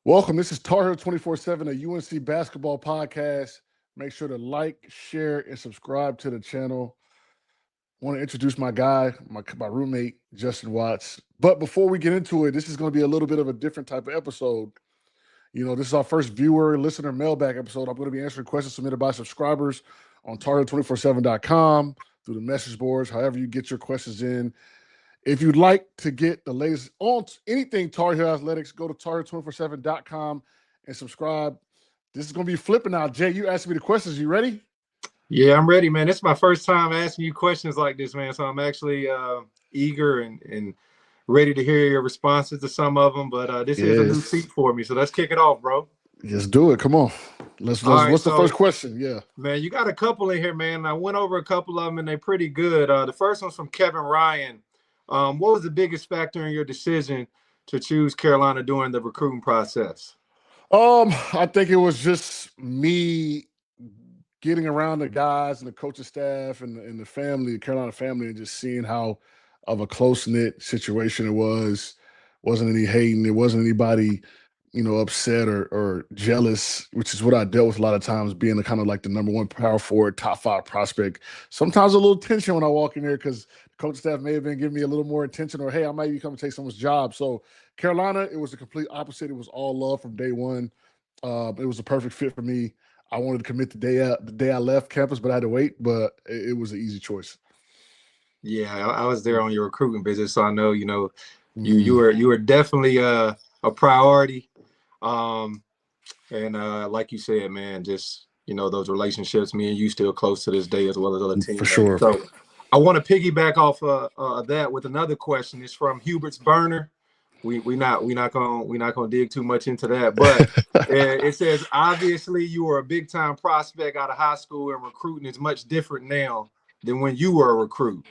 Welcome. This is TarHeel247, a UNC basketball podcast. Make sure to like, share, and subscribe to the channel. I want to introduce my guy, my roommate, Justin Watts. But before we get into it, this is going to be a little bit of a different type of episode. This is our first viewer, listener mailbag episode. I'm going to be answering questions submitted by subscribers on TarHeel247.com, through the message boards, however you get your questions in. If you'd like to get the latest on anything Tar Heel Athletics, go to TarHeel247.com and subscribe. This is going to be flipping now. Jay, you asked me the questions. You ready? Yeah, I'm ready, man. It's my first time asking you questions like this, man. So I'm actually eager and ready to hear your responses to some of them. But this is a new seat for me. So let's kick it off, bro. Let's do it. Come on. Let's. All right, what's the first question? Yeah. Man, you got a couple in here, man. I went over a couple of them, and they're pretty good. The first one's from Kevin Ryan. What was the biggest factor in your decision to choose Carolina during the recruiting process? I think it was just me getting around the guys and the coaching staff and the family, the Carolina family, and just seeing how of a close-knit situation it was. Wasn't any hating. There wasn't anybody, upset or jealous, which is what I dealt with a lot of times, being the kind of like the number one power forward, top 5 prospect. Sometimes a little tension when I walk in there because the coaching staff may have been giving me a little more attention, or, hey, I might be coming to take someone's job. So Carolina, it was the complete opposite. It was all love from day one. It was a perfect fit for me. I wanted to commit the day I left campus, but I had to wait. But it was an easy choice. Yeah, I was there on your recruiting visit, so I know you were definitely a priority. And like you said, man, just those relationships, me and you still close to this day, as well as other teammates. For sure. So I want to piggyback off that with another question. It's from Hubert's Burner. We're not gonna dig too much into that, but it says, obviously you were a big time prospect out of high school, and recruiting is much different now than when you were a recruit.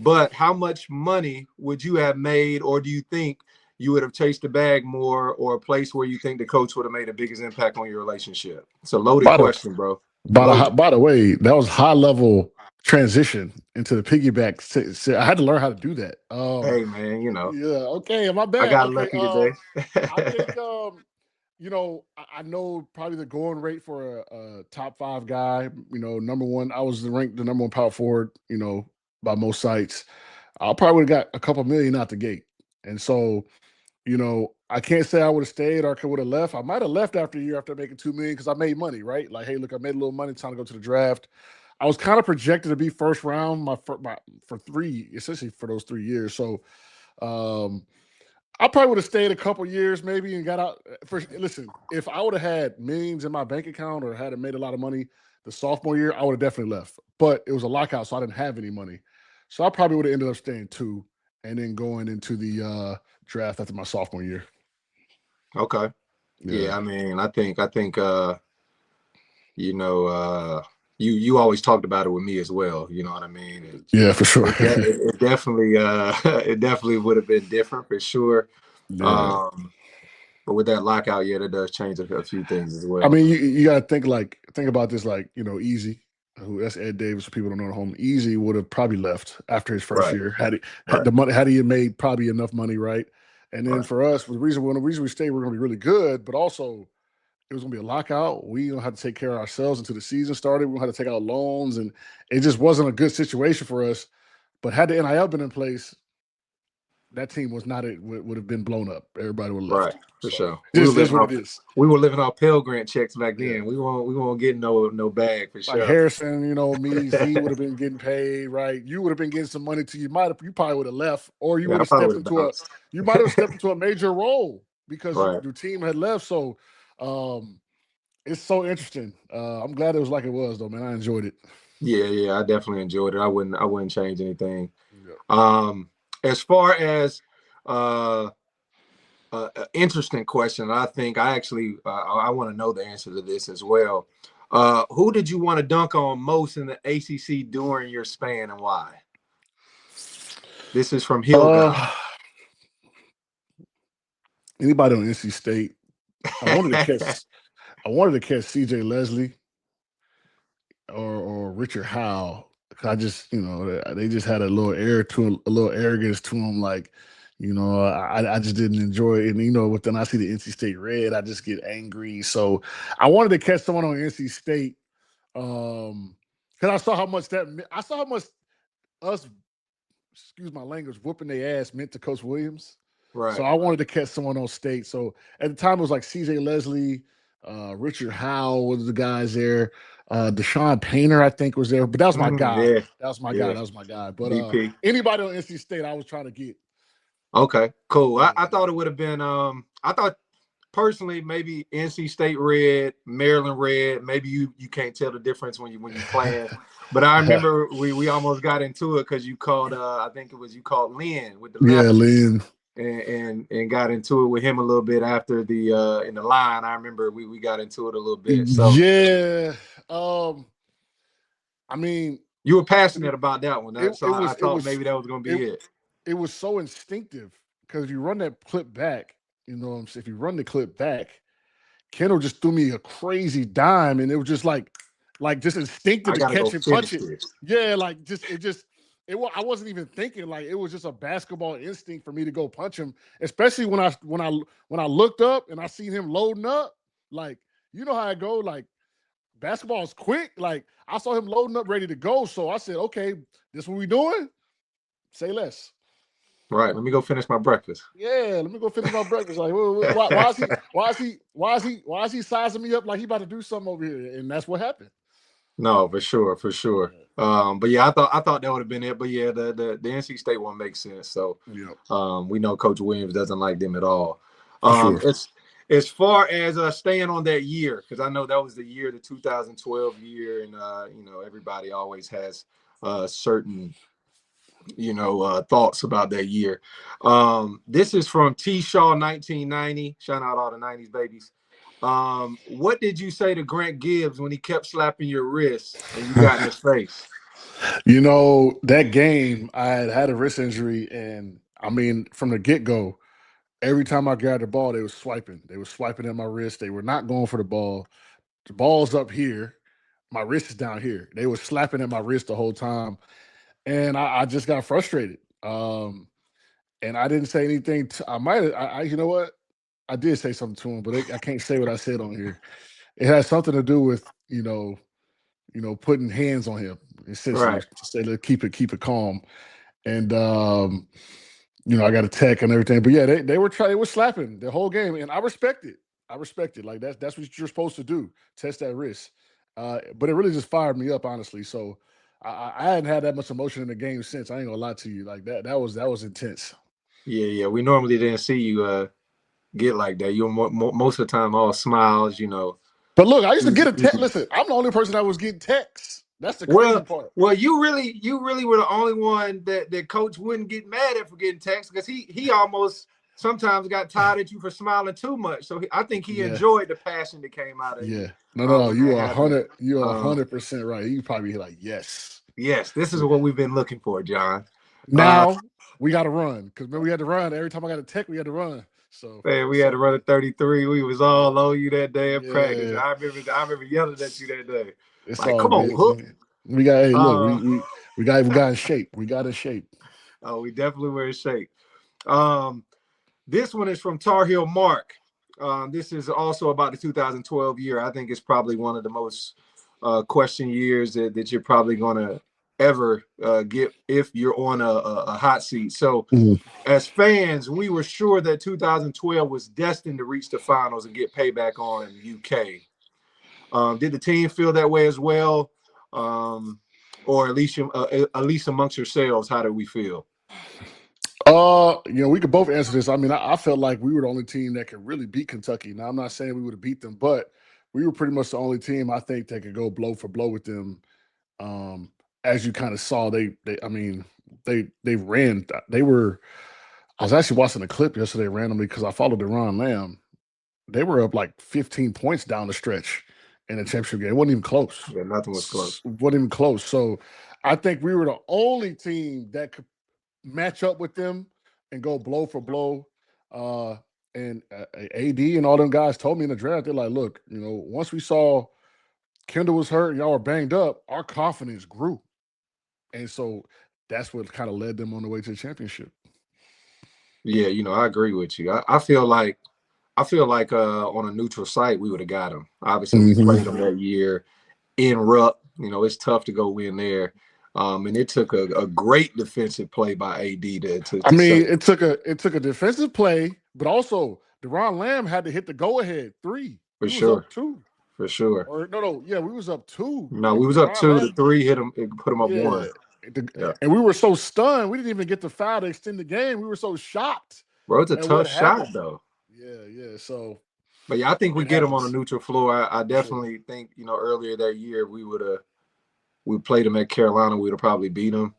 But how much money would you have made, or do you think you would have chased the bag more, or a place where you think the coach would have made the biggest impact on your relationship? It's a loaded question, bro. By the way, that was high level transition into the piggyback. I had to learn how to do that. Hey, man, Yeah. Okay. My bad. I got Okay, lucky today. I think I know probably the going rate for a top 5 guy. Number one, I was ranked the number one power forward. By most sites, I probably would have got a couple million out the gate. And so, I can't say I would have stayed or would have left. I might have left after a year after making $2 million because I made money, right? Like, hey, look, I made a little money. Time to go to the draft. I was kind of projected to be first round essentially for those 3 years. So, I probably would have stayed a couple years maybe and got out. Listen, if I would have had millions in my bank account or had made a lot of money the sophomore year, I would have definitely left. But it was a lockout, so I didn't have any money. So I probably would have ended up staying 2 and then going into the draft after my sophomore year. Okay. Yeah, I mean, I think you always talked about it with me as well. You know what I mean? Yeah, for sure. It definitely would have been different for sure. Yeah. But with that lockout, yeah, that does change a few things as well. I mean, you got to think about this, Easy. That's Ed Davis. For people don't know at home, Easy would have probably left after his first year had he made probably enough money, right? And then for us, the reason we stayed, we're going to be really good, but also it was going to be a lockout. We don't have to take care of ourselves until the season started. We don't have to take out loans, and it just wasn't a good situation for us. But had the NIL been in place, that team would have been blown up. Everybody would have left. Right, for sure. We were living off Pell Grant checks back then. We won't get no bag for sure. Like Harrison, me, Z would have been getting paid, right? You would have been getting some money to you probably would have left, or you would have stepped into a major role because your team had left. So it's so interesting. I'm glad it was like it was though, man. I enjoyed it. Yeah, I definitely enjoyed it. I wouldn't change anything. Yeah. As far as an interesting question, I think I want to know the answer to this as well. Who did you want to dunk on most in the ACC during your span, and why? This is from Hill. Anybody on NC State? I wanted to catch CJ Leslie or Richard Howell. I just, they just had a little arrogance to them, like, I just didn't enjoy it. And but then I see the NC State red, I just get angry. So I wanted to catch someone on NC State, because I saw how much us, excuse my language, whooping their ass meant to Coach Williams. So Right. I wanted to catch someone on State. So at the time it was like C.J. Leslie, Richard Howell was the guys there. Deshaun Painter, I think, was there, but that was my guy. Yeah. That was my guy. Yeah. That was my guy. But DP. anybody on NC State, I was trying to get. Okay, cool. I Yeah. thought it would have been I thought personally maybe NC State red, Maryland red. Maybe you can't tell the difference when you playing. But I remember we almost got into it because you called I think it was you called Lynn with the Yeah, left Lynn. and got into it with him a little bit after the in the line. I remember we got into it a little bit. So Yeah. Um, I mean, you were passionate about that one. it, So it I was it thought was maybe that was gonna it be it. it was so instinctive because if you run that clip back, what I'm saying, if you run the clip back, Kendall just threw me a crazy dime, and it was just like just instinctive I to gotta go catch and punch finish it. this. Yeah, like I wasn't even thinking, like it was just a basketball instinct for me to go punch him, especially when I looked up and I seen him loading up. Like, you know how I go, like basketball is quick. Like, I saw him loading up, ready to go. So I said, okay, this what we doing? Say less. Right. Let me go finish my breakfast. Yeah, let me go finish my breakfast. Like, why is he sizing me up like he about to do something over here? And that's what happened. No, for sure, for sure. But yeah, I thought that would have been it. But yeah, the NC State one makes sense. So Yeah, we know Coach Williams doesn't like them at all. for sure. It's as far as staying on that year, because I know that was the year, the 2012 year, and everybody always has certain thoughts about that year. This is from T Shaw 1990. Shout out all the 90s babies. What did you say to Grant Gibbs when he kept slapping your wrist and you got in his face? That game, I had a wrist injury, and I mean, from the get go, every time I grabbed the ball, they were swiping. They were swiping at my wrist. They were not going for the ball. The ball's up here. My wrist is down here. They were slapping at my wrist the whole time. And I just got frustrated. And I didn't say anything. I might, you know what? I did say something to him, but I can't say what I said on here. It has something to do with putting hands on him, essentially, Right. to say, "Let's keep it calm." And I got a tech and everything. But yeah, they were slapping the whole game, and I respect it. I respect it. Like that's what you're supposed to do. Test that wrist. But it really just fired me up, honestly. So I hadn't had that much emotion in the game since. I ain't gonna lie to you. Like that was intense. Yeah, yeah. We normally didn't see you get like that. You're most of the time all smiles. But look, I used to get a text. Easy. Listen, I'm the only person that was getting texts. That's the crazy Well, part. well, you really were the only one that coach wouldn't get mad at for getting text because he almost sometimes got tired at you for smiling too much. So I think he Yeah, enjoyed the passion that came out of you yeah. No. when You that are happened. 100. You are Um, 100% right. You probably like yes. yes, this is what we've been looking for, John. Uh, Now we got to run because remember we had to run every time I got a tech. We had to run. So Man, we it's had to all run a good. 33. We was Yeah, all on you that day in practice. yeah. I remember yelling at you that day. It's Like, all come on, good. Hook. We got. Hey, look, Uh, we got in shape. We got in shape. oh, we definitely were in shape. Um, this one is from Tar Heel Mark. This is also about the 2012 year. I think it's probably one of the most question years that you're probably going to ever get if you're on a hot seat. So, Mhm. as fans, we were sure that 2012 was destined to reach the finals and get payback on UK. Did the team feel that way as well, or at least amongst yourselves? How did we feel? We could both answer this. I mean, I felt like we were the only team that could really beat Kentucky. Now, I'm not saying we would have beat them, but we were pretty much the only team I think that could go blow for blow with them. Um, as you kind of saw, I mean, they ran. They were. I was actually watching the clip yesterday randomly because I followed Deron Lamb. They were up like 15 points down the stretch in the championship game. It wasn't even close. Yeah, nothing was close. Wasn't even close. So I think we were the only team that could match up with them and go blow for blow. And AD and all them guys told me in the draft, they're like, look, once we saw Kendall was hurt, y'all were banged up, our confidence grew. And so that's what kind of led them on the way to the championship. Yeah, I agree with you. I feel like on a neutral site we would have got him. Obviously, we played him that year in Rupp. It's tough to go win there. And it took a great defensive play by AD I to mean, save it took a defensive play, but also Deron Lamb had to hit the go ahead three. for We was sure. up two. For sure. Or no, yeah, we was up two, No, we and was up Deron 2. The Lamb, 3 hit him, it put him up yeah, 1. Yeah. and we were so stunned, we didn't even get the foul to extend the game. We were so shocked Bro, it's a at what tough shot happened. though. Yeah. So But yeah, I think we it get him on a happens neutral floor. I for sure. definitely think, earlier that year we played him at Carolina, we'd have probably beat him.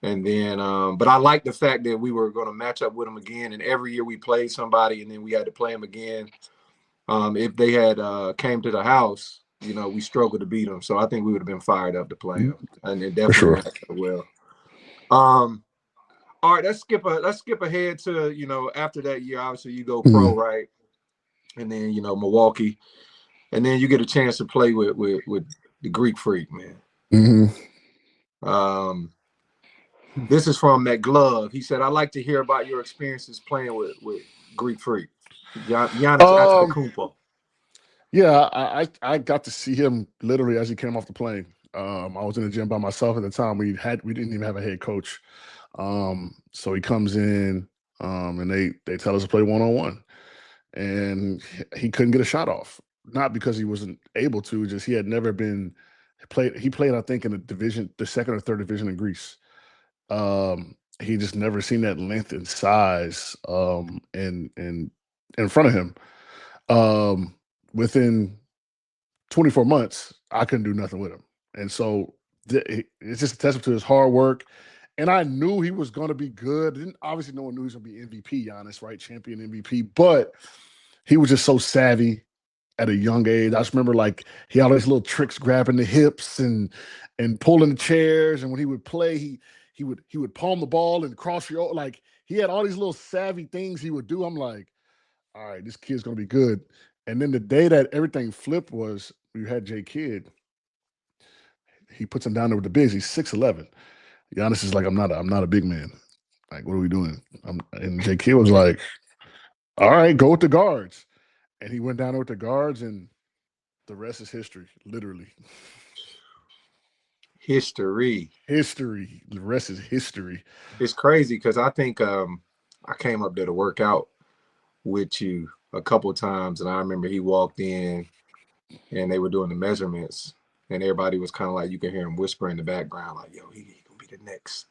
And then but I like the fact that we were going to match up with him again. And every year we played somebody and then we had to play him again. If they had came to the house, we struggled to beat them. So I think we would have been fired up to play him. And it For definitely sure. matched up well. All right, let's skip ahead to, after that year, obviously you go pro, right? And then, Milwaukee. And then you get a chance to play with the Greek Freak, man. This is from McGlove. He said, "I'd like to hear about your experiences playing with Greek Freak, Giannis Antetokounmpo." Yeah, I got to see him literally as he came off the plane. I was in the gym by myself at the time. We didn't even have a head coach. So he comes in, and they tell us to play 1-on-1, and he couldn't get a shot off. Not because he wasn't able to, just he had never been played. He played, I think, in the second or third division in Greece. He just never seen that length and size in front of him. Um, Within 24 months, I couldn't do nothing with him. And so it's just a testament to his hard work. And I knew he was going to be good. And obviously, no one knew he was going to be MVP, Giannis, right? Champion MVP. But he was just so savvy at a young age. I just remember like he had all these little tricks, grabbing the hips and pulling the chairs. And when he would play, he would palm the ball and cross your, like he had all these little savvy things he would do. I'm like, all right, this kid's gonna be good. And then the day that everything flipped was we had J Kidd. He puts him down there with the bigs. He's 6'11". Giannis is like, I'm not a big man. Like, what are we doing? And J Kidd was like, all right, go with the guards. And he went down there with the guards, and the rest is history, literally. History. History. The rest is history. It's crazy because I think I came up there to work out with you a couple of times, and I remember he walked in and they were doing the measurements, and everybody was kind of like, you can hear him whisper in the background, like, "Yo, he gonna be the next."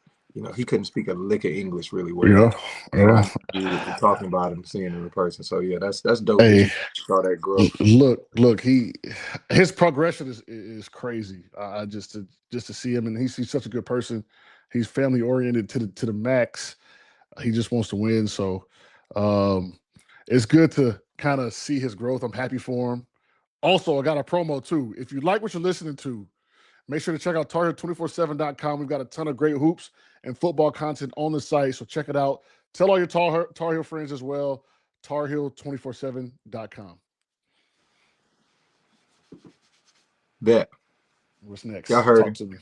He couldn't speak a lick of English really well, Yeah. but I Yeah. remember you talking about him, seeing him in person. So yeah, that's dope that you Hey, saw that growth. look, his progression is crazy. I just to see him, and he's such a good person. He's family oriented to the max. He just wants to win. So um, it's good to kind of see his growth. I'm happy for him. Also, I got a promo too. If you like what you're listening to, make sure to check out TarHeel247.com. We've got a ton of great hoops and football content on the site, so check it out. Tell all your Tar Heel friends as well. TarHeel247.com. Bet. What's Y'all next? heard Talk him. to me.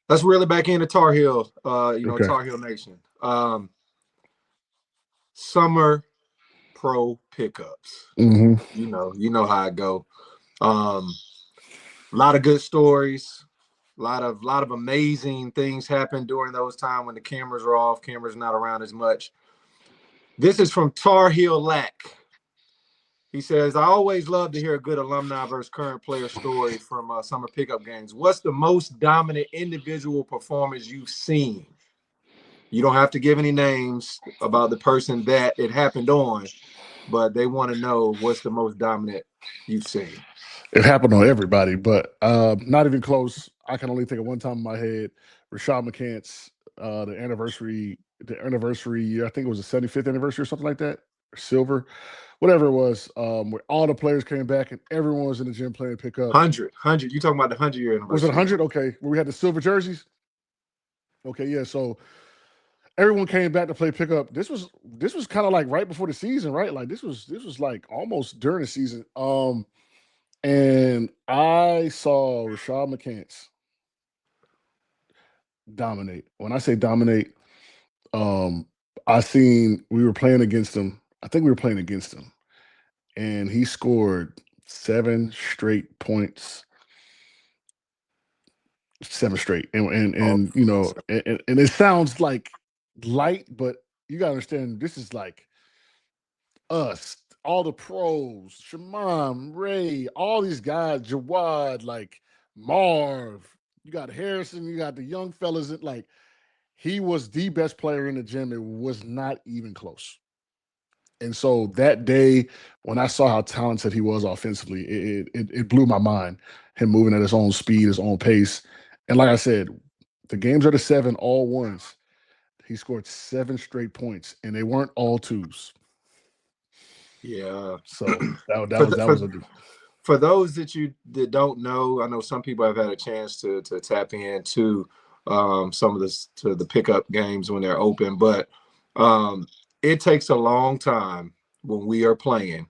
Let's really back into Tar Heel, Okay. Tar Heel Nation. Summer pro pickups. Mm-hmm. You know how I go. A lot of good stories. A lot of amazing things happen during those times when the cameras are off, cameras not around as much. This is from Tar Heel Lack. He says, "I always love to hear a good alumni versus current player story from summer pickup games. What's the most dominant individual performance you've seen? You don't have to give any names about the person that it happened on, but they want to know what's the most dominant you've seen." It happened on everybody, but not even close. I can only think of one time in my head. Rashad McCants, the anniversary year. I think it was the 75th anniversary or something like that, or silver, whatever it was. Where all the players came back and everyone was in the gym playing pickup. 100. You talking about the 100-year Was it anniversary? 100? Okay, where we had the silver jerseys. Okay, yeah. So everyone came back to play pickup. This was kind of like right before the season, right? Like this was like almost during the season. And I saw Rashad McCants dominate. When I say dominate, um, I seen we were playing against him. I think we were playing against him, and he scored 7 straight points, 7 straight, Oh, and and it sounds like light, but you gotta understand this is like us, all the pros, Shamam, Ray, all these guys, Jawad, like Marv. You got Harrison, you got the young fellas. Like he was the best player in the gym. It was not even close. And so that day, when I saw how talented he was offensively, it blew my mind. Him moving at his own speed, his own pace, and like I said, the games are the seven all ones. He scored 7 straight points, and they weren't all twos. yeah. So that for was the, that for was a for those that don't know, I know some people have had a chance to tap into some of this to the pickup games when they're open, but um, it takes a long time when we are playing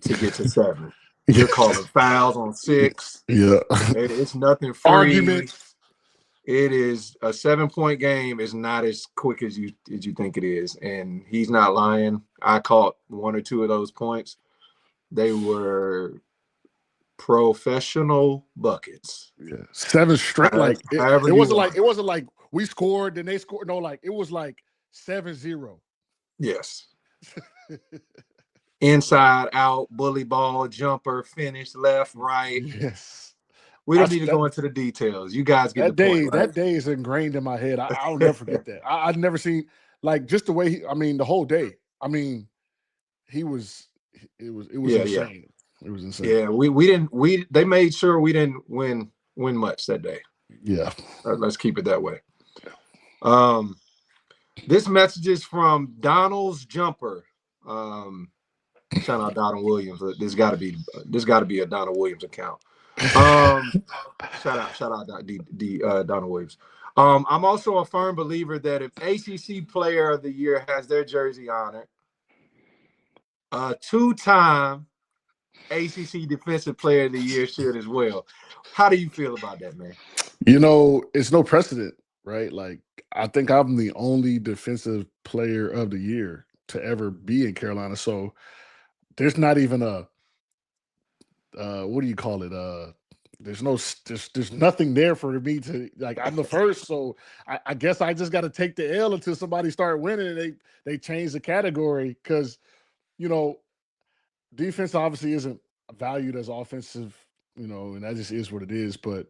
to get to 7. You're calling fouls on 6. yeah. It's nothing free. Arguments. It is a 7-point game is not as quick as you think it is, and he's not lying. I caught 1 or 2 of those points. They were professional buckets. Yeah, 7 straight. Like However you want. it wasn't like we scored, then they scored. No, like it was like 7-0. Yes. So Inside, out, bully ball, jumper, finish, left, right. yes, We I don't need to that go into the details. You guys get the point, right? that day is ingrained in my head. I'll never forget that. I've never seen like just the way he. I mean, the whole day. I mean, he was. It was Yeah, yeah. insane. It was insane. Yeah, we didn't they made sure we didn't win much that day. Yeah. Let's keep it that way. Um this message is from Donald's Jumper. Shout out Donald Williams. This got to be a Donald Williams account. Um, shout out Donald Williams. I'm also a firm believer that if ACC Player of the Year has their jersey honored, a 2-time ACC Defensive Player of the Year should as well. How do you feel about that, man? It's no precedent, right? Like I think I'm the only defensive player of the year to ever be in Carolina. So there's not even a what do you call it? There's nothing there for me to like. I'm the first, so I guess I just got to take the L until somebody start winning and they change the category because you know defense obviously isn't valued as offensive, and that just is what it is. But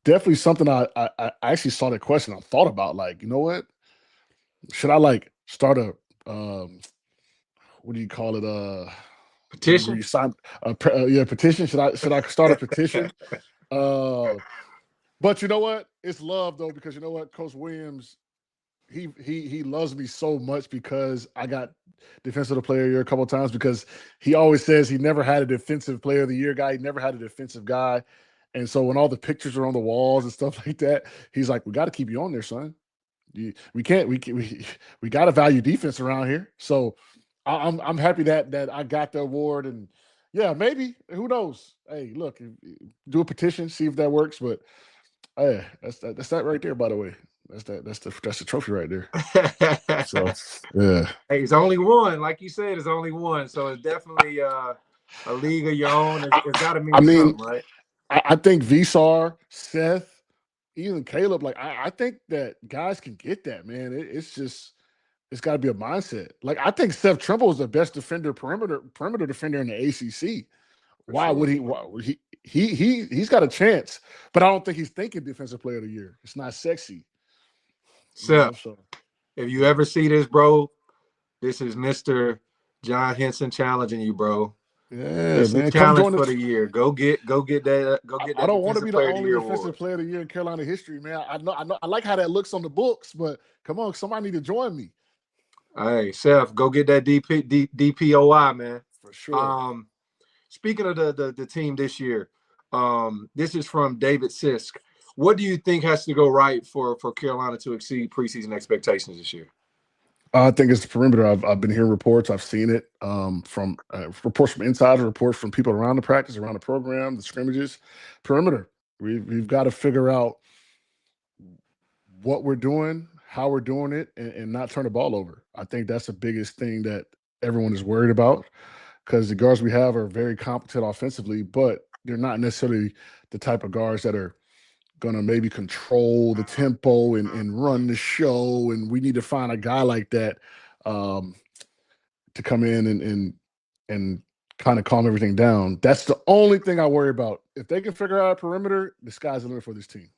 definitely something I actually saw that question. I thought about like, you know what? Should I like start a what do you call it? Where Petition? you sign a petition? Should I start a petition? Uh, but you know what? It's love though because you know what, Coach Williams, he loves me so much because I got defensive player of the year a couple of times because he always says he never had a defensive player of the year guy. He never had a defensive guy. And so when all the pictures are on the walls and stuff like that, he's like, "We got to keep you on there, son. We can't. We got to value defense around here." So I'm happy that I got the award, and yeah, maybe who knows? Hey, look, do a petition, see if that works. But hey, that's that right there. By the way, that's the trophy right there. So yeah, Hey, it's only one. Like you said, it's only one. So it's definitely a league of your own. It's got to I mean mean, something, right? I think Vsar, Seth, even Caleb, like I think that guys can get that, man. It's just it's got to be a mindset. Like I think Seth Trimble is the best defender, perimeter defender in the ACC. For Why would sure. he? Why, he's got a chance, but I don't think he's thinking defensive player of the year. It's not sexy, So So if you ever see this, bro, this is Mr. John Henson challenging you, bro. yeah, This is man, come challenge join for us. the year. Go get that I don't want to be defensive the player of the only year defensive award. player of the year in Carolina history, man. I like how that looks on the books, but come on, somebody need to join me Hey, Seth, go get that DPOI, man. for sure. Um, Speaking of the team this year, this is from David Sisk. What do you think has to go right for Carolina to exceed preseason expectations this year? I think it's the perimeter. I've been hearing reports. I've seen it from reports from insiders, reports from people around the practice, around the program, the scrimmages. Perimeter. We've got to figure out what we're doing, how we're doing it and not turn the ball over. I think that's the biggest thing that everyone is worried about because the guards we have are very competent offensively, but they're not necessarily the type of guards that are going to maybe control the tempo and run the show. And we need to find a guy like that um, to come in and kind of calm everything down. That's the only thing I worry about. If they can figure out a perimeter, the sky's the limit for this team.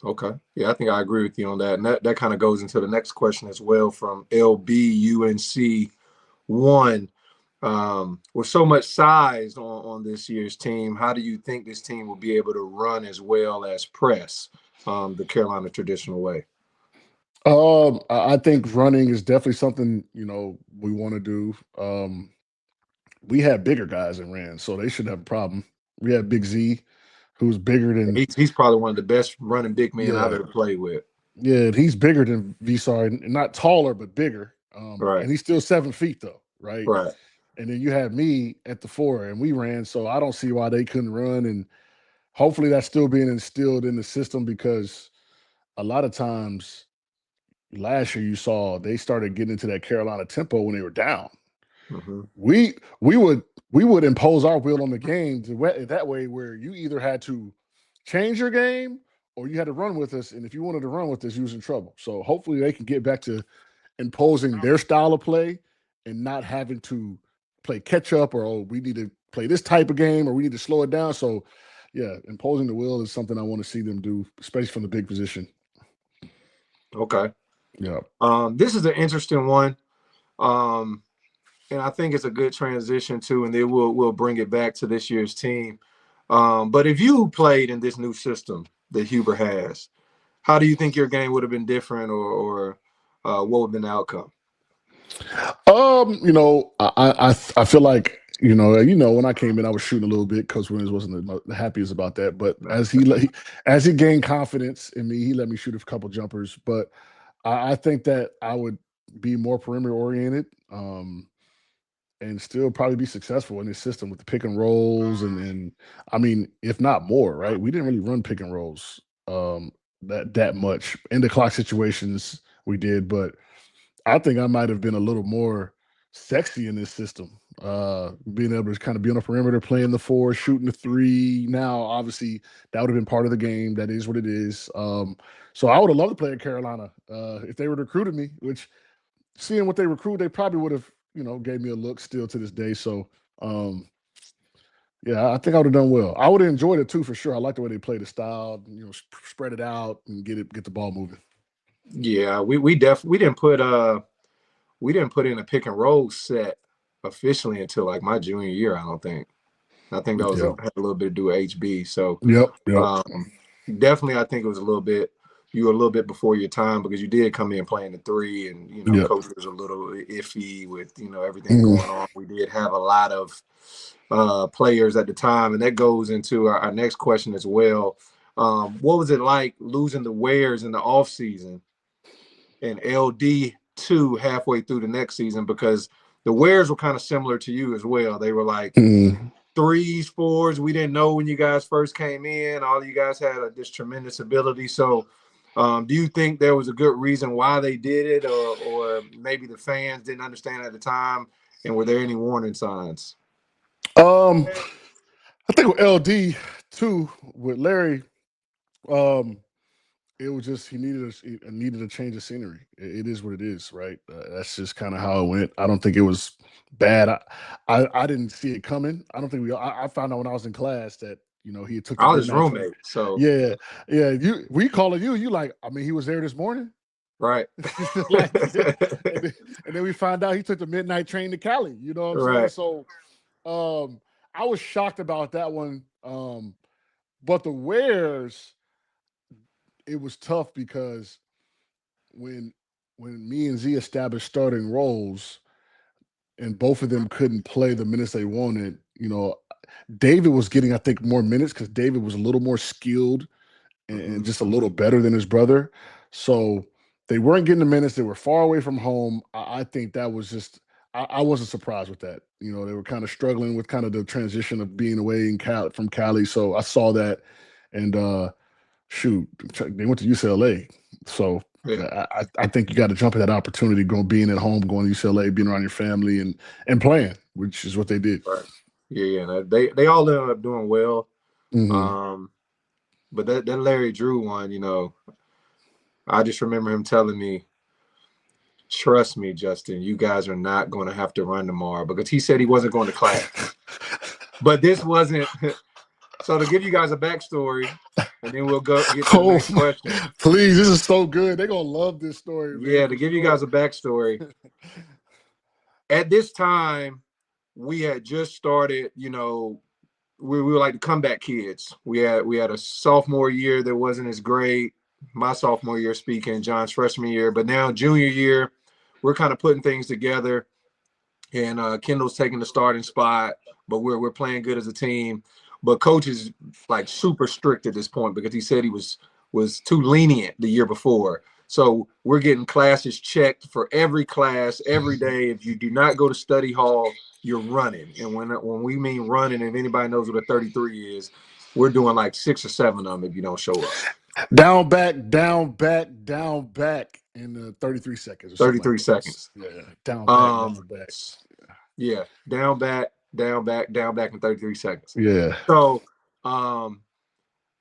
Okay. Yeah, I think I agree with you on that. And that kind of goes into the next question as well from LB UNC1. With so much size on this year's team, how do you think this team will be able to run as well as press the Carolina traditional way? I think running is definitely something we want to do. We had bigger guys that ran, so they shouldn't have a problem. We had Big Z, who's bigger than He's probably one of the best running big men I've yeah, ever played with. yeah. He's bigger than Vsar, and not taller, but bigger. Right. And he's still 7 feet though, right? Right. And then you had me at the four, and we ran. So I don't see why they couldn't run. And hopefully that's still being instilled in the system because a lot of times last year you saw they started getting into that Carolina tempo when they were down. Mm-hmm. We would impose our will on the game that way where you either had to change your game or you had to run with us. And if you wanted to run with us, you was in trouble. So hopefully they can get back to imposing their style of play and not having to play catch up or we need to play this type of game or we need to slow it down. So yeah, imposing the will is something I want to see them do, especially from the big position. Okay. Yeah. This is an interesting one. And I think it's a good transition too, and then we'll bring it back to this year's team. But if you played in this new system that Huber has, how do you think your game would have been different, or what would have been the outcome? I feel like when I came in, I was shooting a little bit. Coach Williams wasn't the happiest about that, but as he gained confidence in me, he let me shoot a couple jumpers. But I think that I would be more perimeter oriented. And still probably be successful in this system with the pick and rolls and I mean, if not more, right? We didn't really run pick and rolls that much. In the clock situations we did, but I think I might have been a little more sexy in this system. Being able to kind of be on the perimeter, playing the four, shooting the three. Now, obviously, that would have been part of the game. That is what it is. So I would have loved to play in Carolina if they would have recruited me, which seeing what they recruit, they probably would have, gave me a look still to this day. So, yeah, I think I would have done well. I would have enjoyed it too for sure. I like the way they play the style, spread it out and get the ball moving. Yeah, we didn't put in a pick and roll set officially until like my junior year. I don't think. I think that Yep. had a little bit to do with HB. So Yep. Yep. um, definitely, I think it was a little bit. You were a little bit before your time because you did come in playing the three, and Yep. coach was a little iffy with everything Mhm. going on. We did have a lot of players at the time, and that goes into our next question as well. What was it like losing the Wares in the off season and LD2 halfway through the next season? Because the Wares were kind of similar to you as well. They were like Mhm. threes, fours. We didn't know when you guys first came in. All you guys had this tremendous ability. So, do you think there was a good reason why they did it, or maybe the fans didn't understand at the time? And were there any warning signs? Um, I think with LD too, with Larry, um, it was just he needed a change of scenery. It is what it is, right? That's just kind of how it went. I don't think it was bad. I didn't see it coming. I don't think I found out when I was in class that he took the I was his midnight train. roommate, so Yeah, yeah. We calling you. You like? I mean, he was there this morning. right, Like, and then we find out he took the midnight train to Cali. You know what I'm saying? right. So, I was shocked about that one. But the Wares, it was tough because when when me and Z established starting roles and both of them couldn't play the minutes they wanted, David was getting, I think, more minutes because David was a little more skilled and Mm-hmm. just a little better than his brother. So they weren't getting the minutes. They were far away from home. I think that was just I wasn't surprised with that. They were kind of struggling with kind of the transition of being away in from Cali. So I saw that and shoot, they went to UCLA. So Yeah. I think you got to jump at that opportunity, going being at home, going to UCLA, being around your family, and playing, which is what they did. Right. Yeah, yeah. They all ended up doing well. Hmm. Um, but that Larry Drew one, I just remember him telling me, "Trust me, Justin, you guys are not going to have to run tomorrow," because he said he wasn't going to class. But this wasn't. So to give you guys a backstory, and then we'll go get to the Oh, next question. please! This is so good. They're gonna love this story, man, Yeah, for to give you guys sure. a backstory, at this time, we had just started, we were like the comeback kids. We had a sophomore year that wasn't as great. My sophomore year, speaking, John's freshman year, but now junior year, we're kind of putting things together. And Kendall's taking the starting spot, but we're playing good as a team. But coach is like super strict at this point because he said he was too lenient the year before. So we're getting classes checked for every class every day. If you do not go to study hall, you're running. And when we mean running, if anybody knows what a 33 is, we're doing like 6 or 7 of them if you don't show up. Down, back, down, back, down, back in 33 seconds or something like 33 that. seconds. Yeah, down, back, Um, down, back. yeah, down, back, down, back, down, back in 33 seconds. Yeah. So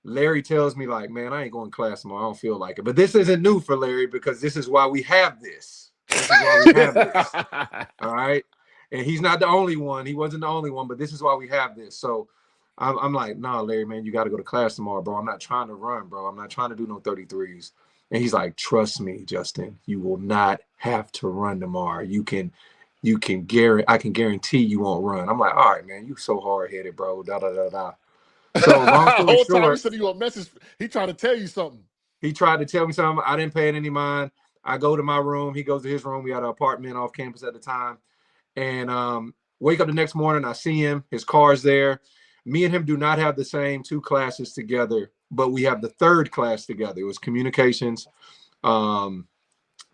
Larry tells me, like, man, I ain't going to class tomorrow. I don't feel like it. But this isn't new for Larry because this is why we have this. This is why we have this. All right. And he's not the only one. He wasn't the only one, but this is why we have this. So I'm like, nah, Larry, man, you got to go to class tomorrow, bro. I'm not trying to run, bro. I'm not trying to do no 33s. And he's like, trust me, Justin, you will not have to run tomorrow. I can guarantee you won't run. I'm like, all right, man, you so hard headed, bro. Da da da da. So long story Whole time he short, said he gonna message. He trying to tell you something. he tried to tell me something. I didn't pay it any mind. I go to my room. He goes to his room. We had an apartment off campus at the time. And wake up the next morning. I see him. His car's there. Me and him do not have the same 2 classes together, but we have the third class together. It was communications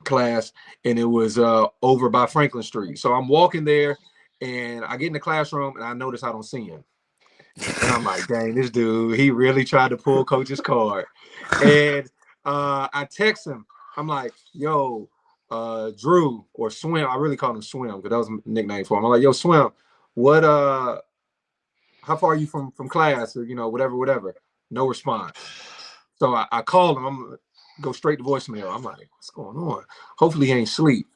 class, and it was over by Franklin Street. So I'm walking there, and I get in the classroom, and I notice I don't see him. And I'm like, dang, this dude, he really tried to pull coach's card. And I text him. I'm like, yo, Drew or Swim. I really called him Swim because that was a nickname for him. I'm like, yo, Swim, what how far are you from class or whatever. No response. So I called him. I'm go straight to voicemail. I'm like, what's going on? Hopefully he ain't sleep.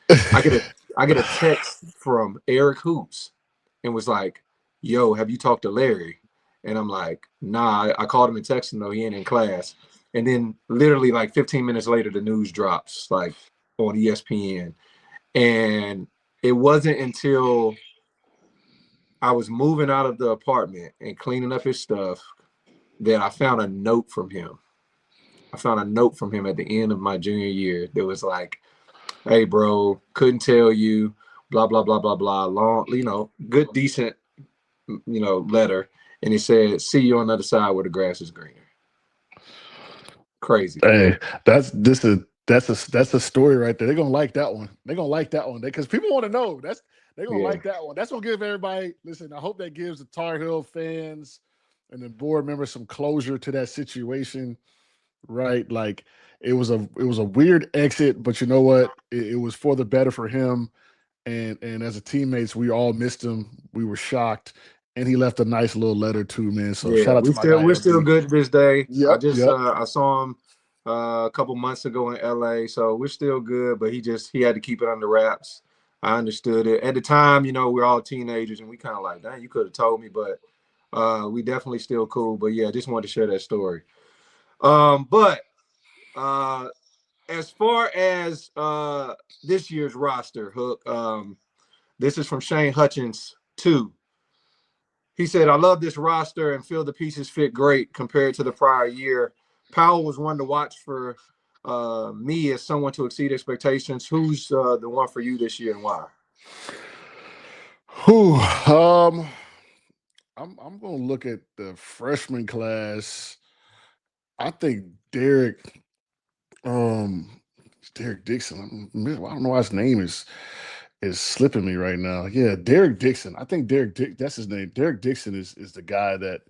I get a text from Eric Hoops and was like, yo, have you talked to Larry? And I'm like, nah, I called him and texted him though, he ain't in class. And then literally like 15 minutes later, the news drops like on ESPN. And it wasn't until I was moving out of the apartment and cleaning up his stuff that I found a note from him. I found a note from him at the end of my junior year that was like, hey, bro, couldn't tell you, blah, blah, blah, blah, blah. Long, good, decent, letter. And he said, see you on the other side where the grass is greener. Crazy. Hey, that's a story right there. They're gonna like that one. They're gonna like that one because people want to know. They're gonna Yeah. like that one. That's gonna give everybody. Listen, I hope that gives the Tar Heel fans and the board members some closure to that situation. Right, like it was a weird exit, but you know what? It was for the better for him. And as a teammates, we all missed him. We were shocked, and he left a nice little letter too, man. So Yeah. shout out to my guy We're still LD. good to this day. I Yep, just yep. I saw him a couple months ago in LA. So we're still good, but he had to keep it under wraps. I understood it. At the time, we're all teenagers and we kind of like, dang, you could have told me, but we definitely still cool. But yeah, I just wanted to share that story. But as far as this year's roster, Hook, this is from Shane Hutchins too. He said, I love this roster and feel the pieces fit great compared to the prior year. Powell was one to watch for me as someone to exceed expectations. Who's the one for you this year and why? Who? I'm gonna look at the freshman class. I think um, Derek Dixon. I don't know why his name is slipping me right now. Yeah, Derek Dixon. I think that's his name. Derek Dixon is the guy that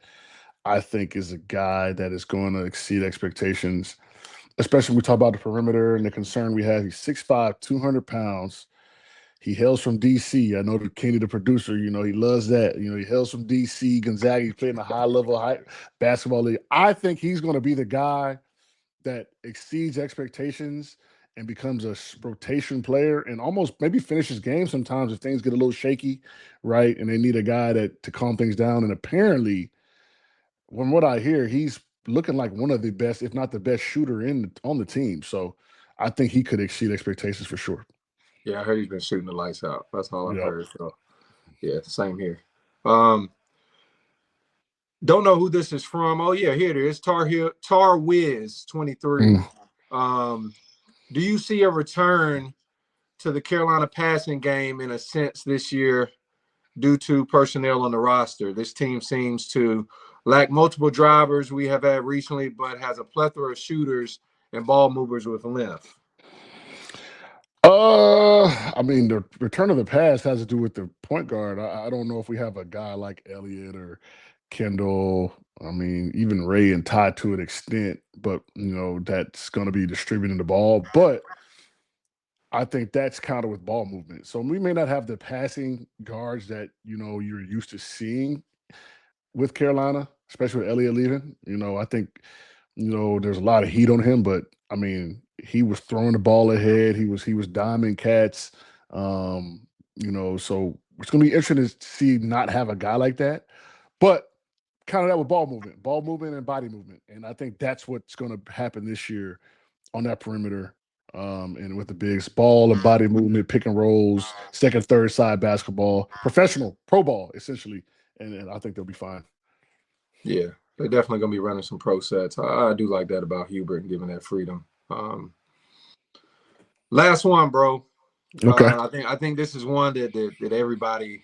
I think is a guy that is going to exceed expectations. especially when we talk about the perimeter and the concern we have. He's 6'5", 200 pounds. He hails from DC. I know the Kenny, the producer, he loves that. He hails from DC, Gonzaga. He's playing a high level basketball league. I think he's going to be the guy that exceeds expectations and becomes a rotation player and almost maybe finishes games sometimes if things get a little shaky, right? And they need a guy to calm things down. And apparently, from what I hear, he's looking like one of the best, if not the best shooter on the team. So I think he could exceed expectations for sure. Yeah, I heard he's been shooting the lights out. That's all I've Yep. heard. So yeah, same here. Don't know who this is from. Oh yeah, here it is. TarWiz23. Mm. Do you see a return to the Carolina passing game in a sense this year due to personnel on the roster? This team seems to lack multiple drivers we have had recently, but has a plethora of shooters and ball movers with length. I mean, the return of the pass has to do with the point guard. I don't know if we have a guy like Elliott or Kendall. I mean, even Ray and Ty to an extent, but that's going to be distributing the ball. But I think that's kind of with ball movement. So we may not have the passing guards that you're used to seeing with Carolina, especially with Elliott leaving. I think there's a lot of heat on him, but I mean, he was throwing the ball ahead. He was diming cats. So it's gonna be interesting to see not have a guy like that, but kind of that with ball movement and body movement. And I think that's what's gonna happen this year on that perimeter. And with the bigs, ball and body movement, pick and rolls, second, third side basketball, professional, pro ball, essentially. And I think they'll be fine. Yeah, they're definitely going to be running some pro sets. I do like that about Hubert and giving that freedom. Last one, bro. Okay. I think this is one that everybody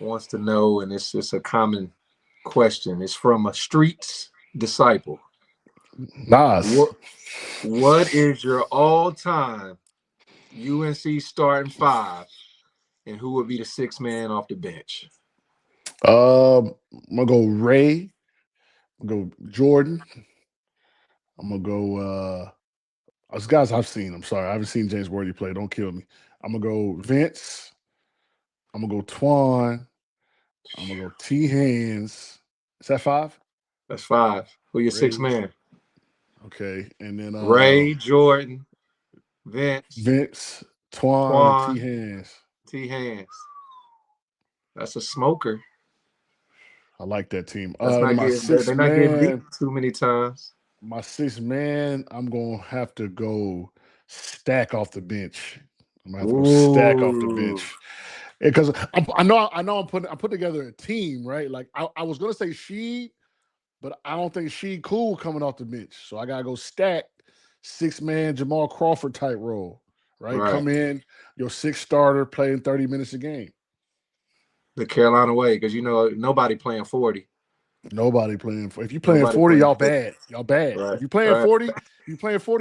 wants to know, and it's a common question. It's from a streets disciple. Nas. What is your all-time UNC starting five, and who would be the sixth man off the bench? I'm gonna go Ray. I'm gonna go Jordan. I'm gonna go those guys I've seen. I'm sorry. I haven't seen James Worthy play. Don't kill me. I'm gonna go Vince. I'm gonna go Twan. I'm gonna go T Hands. Is that five? That's five. Who your sixth Ray. man? Okay. And then Ray, Jordan, Vince, Vince, Twan, and T Twan, Hands. T. Hands. That's a smoker. I like that team. That's And not my getting. sixth They're not getting beat man, too many times. I'm gonna have to go Stack off the bench. I'm gonna have to go Stack off the Ooh, bench because I know I'm putting together a team, right? Like I was gonna say she, but I don't think she cool coming off the bench, so I gotta go Stack, 6 man Jamal Crawford type role, right? right. Come in, your sixth starter playing 30 minutes a game. The Carolina way, because nobody playing 40. Nobody playing. If you playing Nobody 40, playing y'all 40. bad. Y'all bad. Right, If you playing right, 40,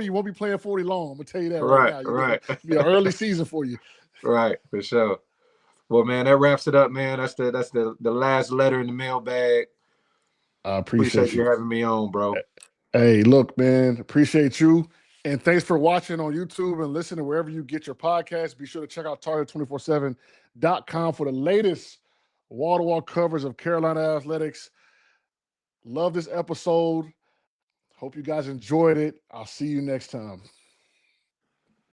you won't be playing 40 long. I'm gonna tell you that right right, now. right, It'll be an early season for you. right, for sure. Well, man, that wraps it up, man. That's the last letter in the mailbag. I Appreciate appreciate you you. having me on, bro. Hey, look, man, appreciate you. And thanks for watching on YouTube and listening wherever you get your podcast. Be sure to check out TarHeel247.com for the latest wall-to-wall coverage of Carolina athletics. Love this episode. Hope you guys enjoyed it. I'll see you next time.